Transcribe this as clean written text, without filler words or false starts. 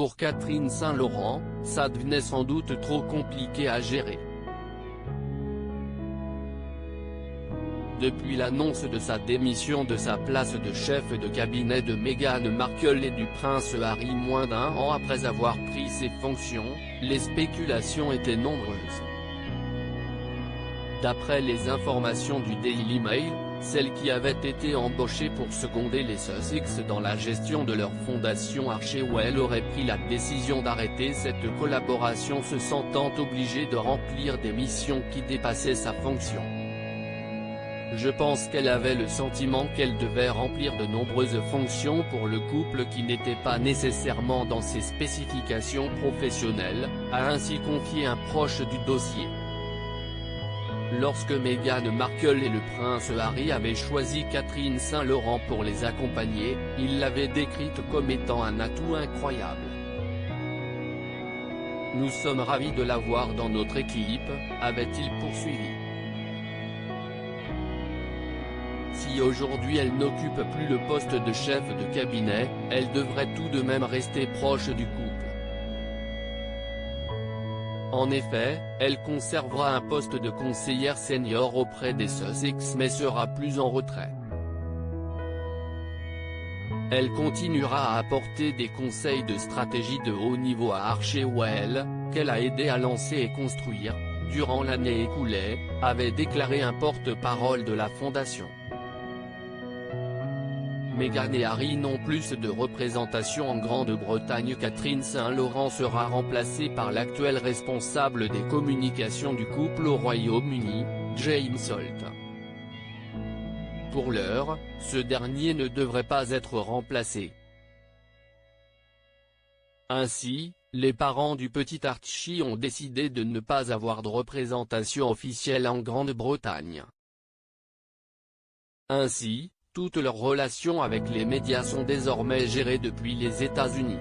pour Catherine Saint-Laurent, ça devenait sans doute trop compliqué à gérer. Depuis l'annonce de sa démission de sa place de chef de cabinet de Meghan Markle et du prince Harry moins d'un an après avoir pris ses fonctions, les spéculations étaient nombreuses. D'après les informations du Daily Mail, celle qui avait été embauchée pour seconder les Sussex dans la gestion de leur fondation Archewell aurait pris la décision d'arrêter cette collaboration se sentant obligée de remplir des missions qui dépassaient sa fonction. Je pense qu'elle avait le sentiment qu'elle devait remplir de nombreuses fonctions pour le couple qui n'étaient pas nécessairement dans ses spécifications professionnelles, a ainsi confié un proche du dossier. Lorsque Meghan Markle et le prince Harry avaient choisi Catherine Saint-Laurent pour les accompagner, ils l'avaient décrite comme étant un atout incroyable. Nous sommes ravis de l'avoir dans notre équipe, avait-il poursuivi. Si aujourd'hui elle n'occupe plus le poste de chef de cabinet, elle devrait tout de même rester proche du couple. En effet, elle conservera un poste de conseillère senior auprès des Sussex mais sera plus en retrait. Elle continuera à apporter des conseils de stratégie de haut niveau à Archewell, qu'elle a aidé à lancer et construire, durant l'année écoulée, avait déclaré un porte-parole de la fondation. Meghan et Harry n'ont plus de représentation en Grande-Bretagne. Catherine Saint-Laurent sera remplacée par l'actuel responsable des communications du couple au Royaume-Uni, James Holt. Pour l'heure, ce dernier ne devrait pas être remplacé. Ainsi, les parents du petit Archie ont décidé de ne pas avoir de représentation officielle en Grande-Bretagne. Ainsi, toutes leurs relations avec les médias sont désormais gérées depuis les États-Unis.